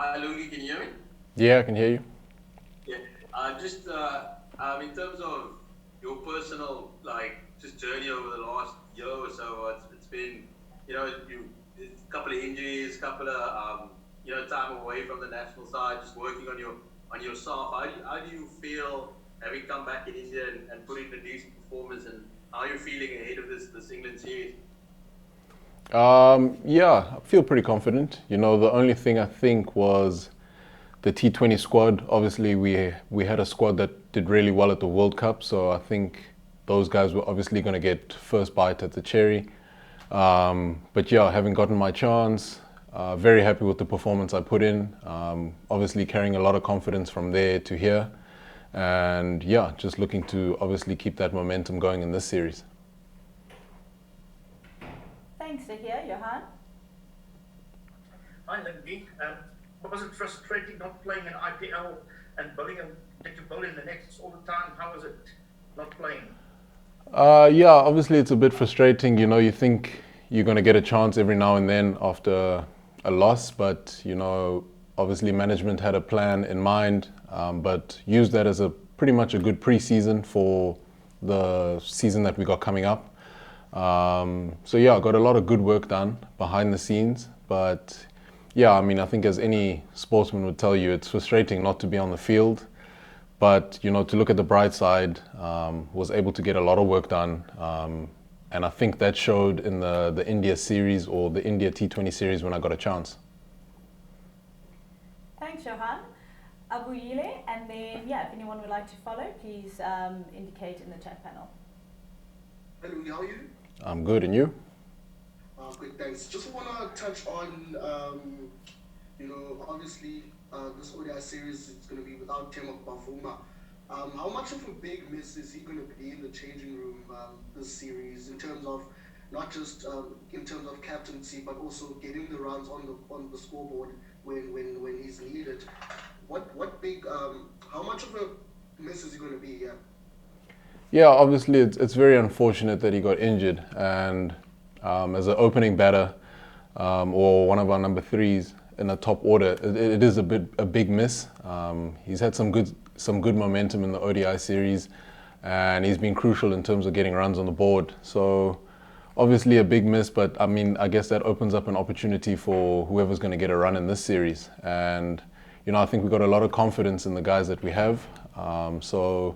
Hi, Lungi, can you hear me? Yeah, I can hear you. Yeah. Just in terms of your personal just journey over the last year or so, it's been it's a couple of injuries, couple of time away from the national side, just working on yourself. How do you feel having come back in India and put in a decent performance, and how are you feeling ahead of this England series? Yeah, I feel pretty confident. The only thing I think was the T20 squad. Obviously, we had a squad that did really well at the World Cup, so I think those guys were obviously going to get first bite at the cherry. But yeah, having gotten my chance, very happy with the performance I put in. Obviously, carrying a lot of confidence from there to here, and yeah, just looking to obviously keep that momentum going in this series. Thanks to hear, Johan. Hi, Lindy. Was it frustrating not playing in IPL and bowling and that you bowl in the nets all the time? How was it not playing? Yeah, obviously it's a bit frustrating. You think you're going to get a chance every now and then after a loss, but obviously management had a plan in mind, but used that as a pretty much a good pre-season for the season that we got coming up. So yeah, I got a lot of good work done behind the scenes, but yeah, I mean, I think as any sportsman would tell you, it's frustrating not to be on the field. But to look at the bright side, was able to get a lot of work done, and I think that showed in the India series or the India T20 series when I got a chance. Thanks, Johan. Abu Yile, and then, yeah, if anyone would like to follow, please indicate in the chat panel. Hello, how are you? I'm good, and you? Great, thanks. Just want to touch on, obviously this ODI series is going to be without Tim Bafuma. How much of a big miss is he going to be in the changing room this series in terms of not just in terms of captaincy, but also getting the runs on the scoreboard when he's needed? What big how much of a miss is he going to be? Yeah. Yeah, obviously it's very unfortunate that he got injured, and as an opening batter or one of our number threes in the top order, it is a big miss. He's had some good momentum in the ODI series, and he's been crucial in terms of getting runs on the board. So obviously a big miss, but I mean, I guess that opens up an opportunity for whoever's going to get a run in this series. And I think we've got a lot of confidence in the guys that we have. So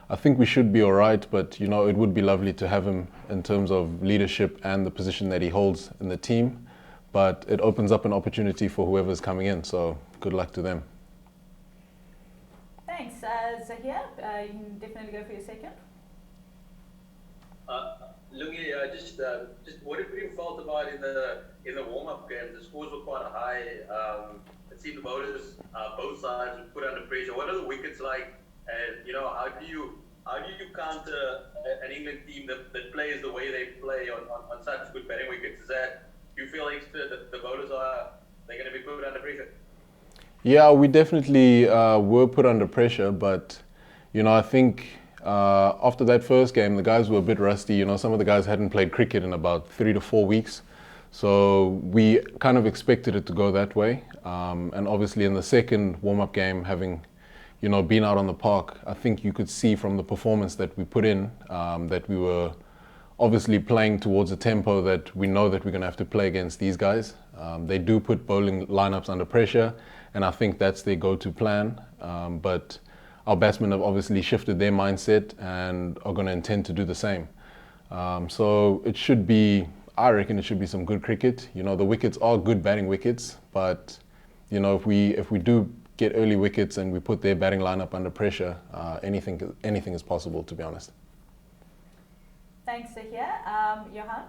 I think we should be all right, but it would be lovely to have him in terms of leadership and the position that he holds in the team. But it opens up an opportunity for whoever's coming in, so good luck to them. Thanks. Zahir, you can definitely go for your second. Lungi, just what have you felt about in the warm-up game? The scores were quite high. It seemed the bowlers, both sides, were put under pressure. What are the wickets like? And how do you counter an England team that plays the way they play on such good batting wickets? Do you feel extra that the bowlers they're going to be put under pressure? Yeah, we definitely were put under pressure, but I think after that first game, the guys were a bit rusty. Some of the guys hadn't played cricket in about 3 to 4 weeks, so we kind of expected it to go that way. And obviously, in the second warm-up game, having been out on the park, I think you could see from the performance that we put in that we were obviously playing towards a tempo that we know that we're going to have to play against these guys. They do put bowling lineups under pressure, and I think that's their go-to plan. But our batsmen have obviously shifted their mindset and are going to intend to do the same. So I reckon it should be some good cricket. The wickets are good batting wickets, but if we do get early wickets and we put their batting lineup under pressure, anything is possible, to be honest. Thanks, Zahir. Johan?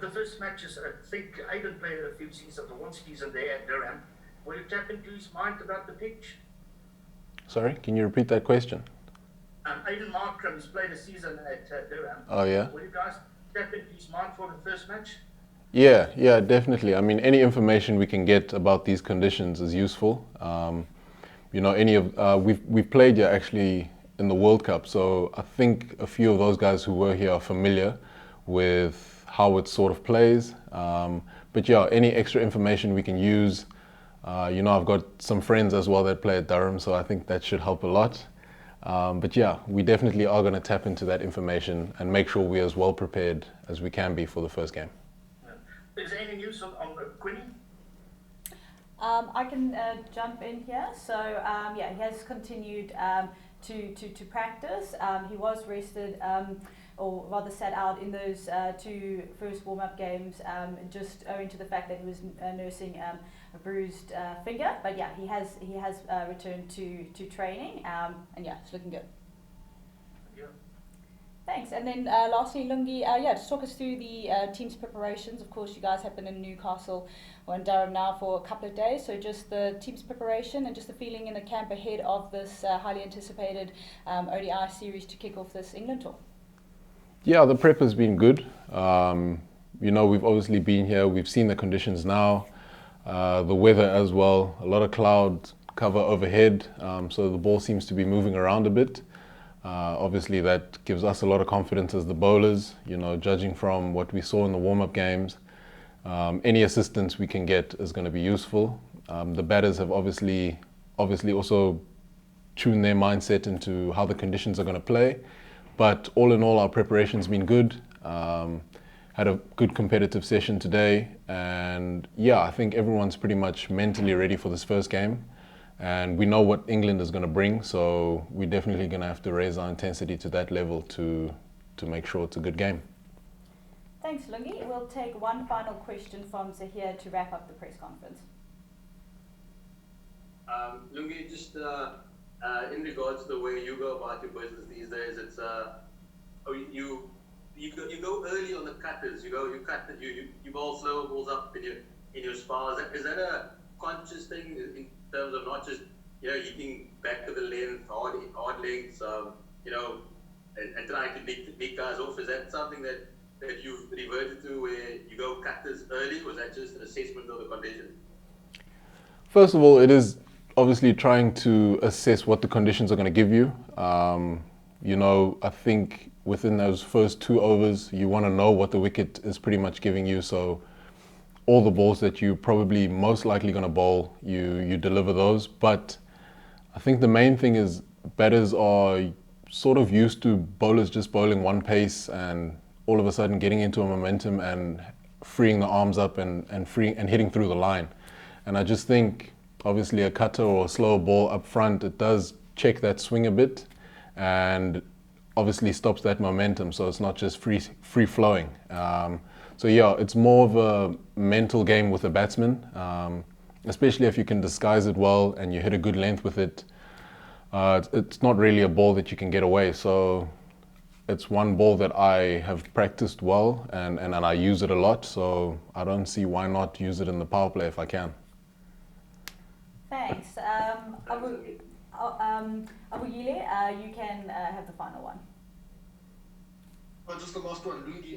The first matches, I think Aiden played a few seasons, one season there at Durham. Will you tap into his mind about the pitch? Sorry, can you repeat that question? Aiden Markram's played a season at Durham. Oh, yeah? Will you guys tap into his mind for the first match? Yeah, definitely. I mean, any information we can get about these conditions is useful. We've played here actually in the World Cup, so I think a few of those guys who were here are familiar with how it sort of plays. But yeah, any extra information we can use. You know, I've got some friends as well that play at Durham, so I think that should help a lot. But yeah, we definitely are going to tap into that information and make sure we're as well prepared as we can be for the first game. Is there any news on Quinny? I can jump in here. So yeah, he has continued to practice. He was rested, or rather sat out in those 2 first warm-up games, just owing to the fact that he was nursing a bruised finger. But yeah, he has returned to training, and yeah, it's looking good. Yeah. Thanks. And then lastly, Lungi, yeah, just talk us through the team's preparations. Of course, you guys have been in Newcastle or in Durham now for a couple of days. So just the team's preparation and just the feeling in the camp ahead of this highly anticipated ODI series to kick off this England tour. Yeah, the prep has been good. You know, we've obviously been here. We've seen the conditions now, the weather as well. A lot of cloud cover overhead, so the ball seems to be moving around a bit. Obviously that gives us a lot of confidence as the bowlers, you know, judging from what we saw in the warm-up games. Any assistance we can get is going to be useful. The batters have obviously also tuned their mindset into how the conditions are going to play. But all in all, our preparation's been good. Had a good competitive session today. And yeah, I think everyone's pretty much mentally ready for this first game. And we know what England is going to bring, so we're definitely going to have to raise our intensity to that level to make sure it's a good game. Thanks, Lungi. We'll take one final question from Zahir to wrap up the press conference. Lungi, just in regards to the way you go about your business these days, it's you go early on the cutters. You bowl slow balls up in your spars. Is that a conscious thing in terms of not just, you know, hitting back to the length, hard lengths, you know, and trying to nick guys off? Is that something that you've reverted to, where you go cutters early, or was that just an assessment of the conditions? First of all, it is obviously trying to assess what the conditions are going to give you. You know, I think within those first 2 overs, you want to know what the wicket is pretty much giving you. So all the balls that you're probably most likely going to bowl, you deliver those. But I think the main thing is batters are sort of used to bowlers just bowling one pace and all of a sudden getting into a momentum and freeing the arms up and hitting through the line. And I just think obviously a cutter or a slower ball up front, it does check that swing a bit and obviously stops that momentum, so it's not just free flowing. So yeah, it's more of a mental game with a batsman, especially if you can disguise it well and you hit a good length with it. It's not really a ball that you can get away. So it's one ball that I have practiced well and I use it a lot. So I don't see why not use it in the power play if I can. Thanks. Abuyile, you can have the final one. Just the last one, Lungi.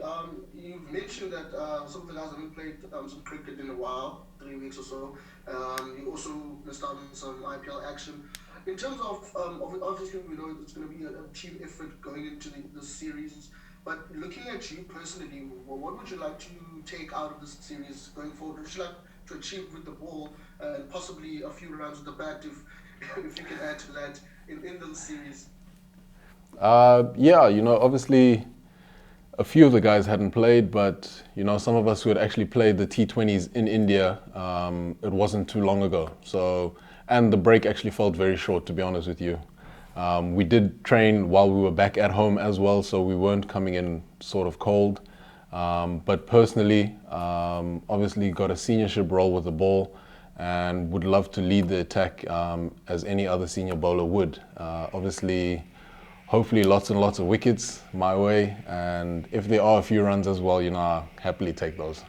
You've mentioned that some of the guys haven't played some cricket in a while, 3 weeks or so. You also missed out on some IPL action. In terms of obviously we know it's going to be a team effort going into the series, but looking at you personally, what would you like to take out of this series going forward? What would you like to achieve with the ball and possibly a few runs with the bat, if you can add to that in the series? Yeah, you know, obviously a few of the guys hadn't played, but you know, some of us who had actually played the T20s in India, it wasn't too long ago. So, and the break actually felt very short, to be honest with you. We did train while we were back at home as well, so we weren't coming in sort of cold. But personally, obviously got a seniorship role with the ball and would love to lead the attack as any other senior bowler would. Obviously, hopefully lots and lots of wickets my way, and if there are a few runs as well, you know, I'll happily take those.